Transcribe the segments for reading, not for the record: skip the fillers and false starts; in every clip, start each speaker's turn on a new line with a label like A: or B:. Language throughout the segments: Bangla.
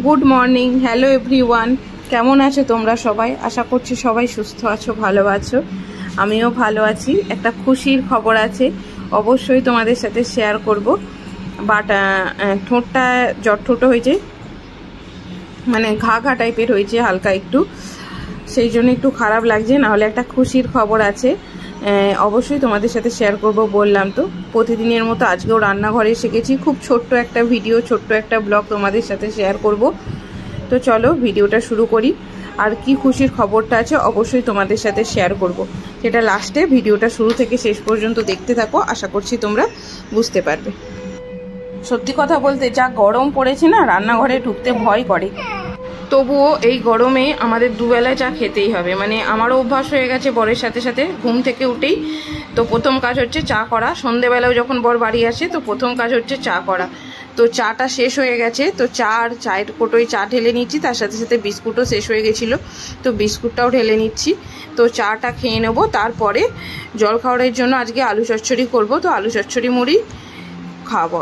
A: Good morning, hello everyone. কেমন আছো তোমরা সবাই? আশা করছি সবাই সুস্থ আছো, ভালো আছো। আমিও ভালো আছি। একটা খুশির খবর আছে, অবশ্যই তোমাদের সাথে শেয়ার করব। বাট ঠোঁটটা জটঠোঁটো হয়েছে, মানে ঘা ঘা টাইপের হয়েছে হালকা একটু, সেই জন্য একটু খারাপ লাগছে। নাহলে একটা খুশির খবর আছে, অবশ্যই তোমাদের সাথে শেয়ার করব। বললাম তো, প্রতিদিনের মতো আজকেও রান্নাঘরে এসে গেছি। খুব ছোট্ট একটা ভিডিও, ছোট্ট একটা ব্লগ তোমাদের সাথে শেয়ার করব। তো চলো ভিডিওটা শুরু করি। আর কি খুশির খবরটা আছে অবশ্যই তোমাদের সাথে শেয়ার করব, সেটা লাস্টে। ভিডিওটা শুরু থেকে শেষ পর্যন্ত দেখতে থাকো, আশা করছি তোমরা বুঝতে পারবে। সত্যি কথা বলতে যা গরম পড়েছে না, রান্নাঘরে ঢুকতে ভয় করে। তবুও এই গরমে আমাদের দুবেলায় চা খেতেই হবে। মানে আমারও অভ্যাস হয়ে গেছে বরের সাথে সাথে ঘুম থেকে উঠেই তো প্রথম কাজ হচ্ছে চা করা। সন্ধেবেলাও যখন বর বাড়ি আসে তো প্রথম কাজ হচ্ছে চা করা। তো চাটা শেষ হয়ে গেছে, তো চা আর চায়ের কোটোয় চা ঢেলে নিচ্ছি, তার সাথে সাথে বিস্কুটও শেষ হয়ে গেছিলো, তো বিস্কুটটাও ঢেলে নিচ্ছি। তো চাটা খেয়ে নেবো, তারপরে জল খাওয়ারের জন্য আজকে আলু চচ্চড়ি করবো। তো আলু চচ্চড়ি মুড়ি খাবো।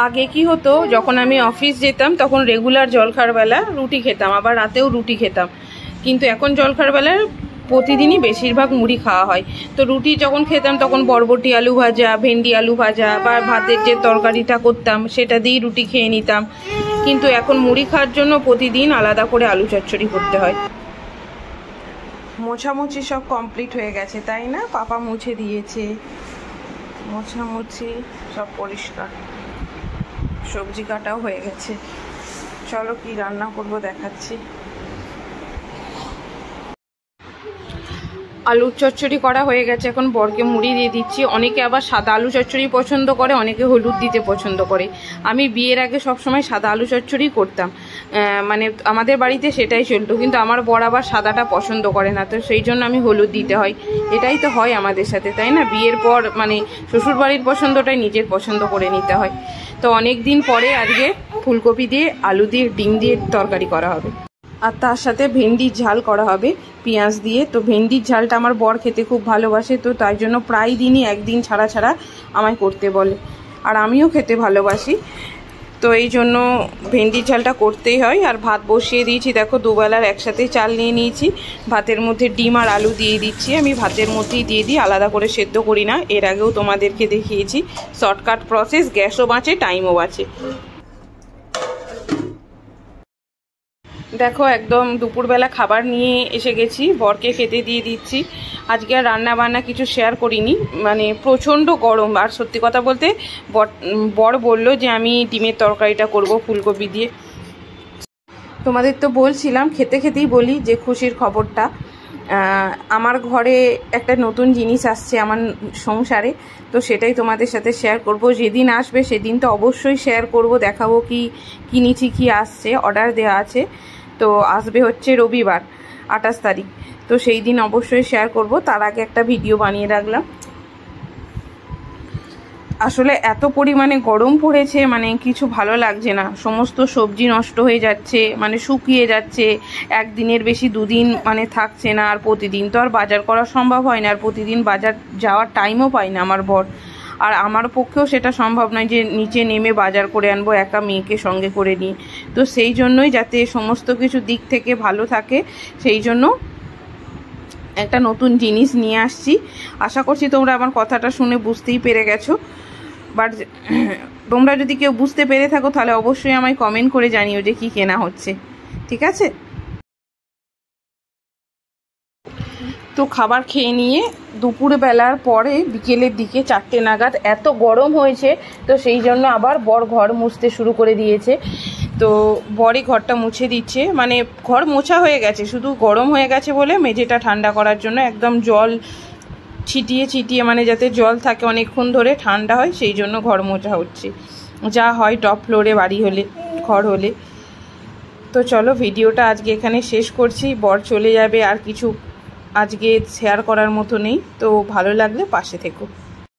A: আগে কি হতো, যখন আমি অফিস যেতাম তখন রেগুলার জলখার বেলা রুটি খেতাম, আবার রাতেও রুটি খেতাম। কিন্তু এখন জলখার বেলার প্রতিদিনই বেশিরভাগ মুড়ি খাওয়া হয়। তো রুটি যখন খেতাম তখন বরবটি আলু ভাজা, ভেন্ডি আলু ভাজা বা ভাতের যে তরকারিটা করতাম সেটা দিয়েই রুটি খেয়ে নিতাম। কিন্তু এখন মুড়ি খাওয়ার জন্য প্রতিদিন আলাদা করে আলু চচ্চড়ি করতে হয়। মোছামুছি সব কমপ্লিট হয়ে গেছে, তাই না? পাপা মুছে দিয়েছে, মোছামুছি সব পরিষ্কার, সবজি কাটাও হয়ে গেছে। চলো কি রান্না করব দেখাচ্ছি। আলুর চচ্চড়ি করা হয়ে গেছে, এখন বরকে মুড়ি দিয়ে দিচ্ছি। অনেকে আবার সাদা আলু চচ্চড়ি পছন্দ করে, অনেকে হলুদ দিতে পছন্দ করে। আমি বিয়ের আগে সবসময় সাদা আলু চচ্চড়ি করতাম, মানে আমাদের বাড়িতে সেটাই চলতো। কিন্তু আমার বর আবার সাদাটা পছন্দ করে না, তো সেই জন্য আমি হলুদ দিতে হয়। এটাই তো হয় আমাদের সাথে, তাই না? বিয়ের পর মানে শ্বশুরবাড়ির পছন্দটাই নিজের পছন্দ করে নিতে হয়। তো অনেক দিন পরে আজকে ফুলকপি দিয়ে, আলু দিয়ে, ডিম দিয়ে তরকারি করা হবে, আর তার সাথে ভেন্ডির ঝাল করা হবে পেঁয়াজ দিয়ে। তো ভেন্ডির ঝালটা আমার বর খেতে খুব ভালোবাসে, তো তাই জন্য প্রায় দিনই একদিন ছাড়া ছাড়া আমায় করতে বলে, আর আমিও খেতে ভালোবাসি। তো এই জন্য ভেন্ডির ঝালটা করতেই হয়। আর ভাত বসিয়ে দিয়েছি, দেখো দুবেলার একসাথেই চাল নিয়ে নিয়েছি। ভাতের মধ্যে ডিম আর আলু দিয়ে দিচ্ছি। আমি ভাতের মধ্যেই দিয়ে দিই, আলাদা করে সেদ্ধ করি না। এর আগেও তোমাদেরকে দেখিয়েছি, শর্টকাট প্রসেস, গ্যাসও বাঁচে, টাইমও বাঁচে। দেখো একদম দুপুরবেলা খাবার নিয়ে এসে গেছি, বরকে খেতে দিয়ে দিচ্ছি। আজকে আর রান্না বান্না কিছু শেয়ার করিনি, মানে প্রচণ্ড গরম। আর সত্যি কথা বলতে বর বলল যে আমি ডিমের তরকারিটা করব ফুলকপি দিয়ে। তোমাদের তো বলছিলাম, খেতে খেতেই বলি যে খুশির খবরটা। আমার ঘরে একটা নতুন জিনিস আসছে আমার সংসারে, তো সেটাই তোমাদের সাথে শেয়ার করব। যেদিন আসবে সেদিন তো অবশ্যই শেয়ার করব, দেখাবো কি কিনেছি, কি আসছে। অর্ডার দেওয়া আছে, তো আসবে হচ্ছে রবিবার 28 তারিখ। তো সেই দিন অবশ্যই শেয়ার করব, তার আগে একটা ভিডিও বানিয়ে রাখলাম। আসলে এত পরিমাণে গরম পড়েছে, মানে কিছু ভালো লাগছে না। সমস্ত সবজি নষ্ট হয়ে যাচ্ছে, মানে শুকিয়ে যাচ্ছে, একদিনের বেশি দুদিন মানে থাকছে না। আর প্রতিদিন তো আর বাজার করা সম্ভব হয় না, আর প্রতিদিন বাজার যাওয়ার টাইমও পাই না আমার বর। আর আমার পক্ষেও সেটা সম্ভব নয় যে নিচে নেমে বাজার করে আনবো একা মেয়েকে সঙ্গে করে নিয়ে। তো সেই জন্যই, যাতে সমস্ত কিছু দিক থেকে ভালো থাকে, সেই জন্য একটা নতুন জিনিস নিয়ে আসছি। আশা করছি তোমরা আমার কথাটা শুনে বুঝতেই পেরে গেছো। বাট তোমরা যদি কেউ বুঝতে পেরে থাকো তাহলে অবশ্যই আমায় কমেন্ট করে জানিও যে কি কেনা হচ্ছে, ঠিক আছে? তো খাবার খেয়ে নিয়ে দুপুরবেলার পরে বিকেলের দিকে 4টে নাগাদ এত গরম হয়েছে, তো সেই জন্য আবার বর ঘর মুছতে শুরু করে দিয়েছে। তো বরই ঘরটা মুছে দিচ্ছে, মানে ঘর মোছা হয়ে গেছে, শুধু গরম হয়ে গেছে বলে মেঝেটা ঠান্ডা করার জন্য একদম জল ছিটিয়ে ছিটিয়ে, মানে যাতে জল থাকে অনেকক্ষণ ধরে, ঠান্ডা হয়, সেই জন্য ঘর মোছা হচ্ছে, যা হয় টপ ফ্লোরে বাড়ি হলে, ঘর হলে। তো চলো ভিডিওটা আজকে এখানে শেষ করছি, বর চলে যাবে, আর কিছু আজকে শেয়ার করার মতো নেই। তো ভালো লাগলে পাশে থেকো।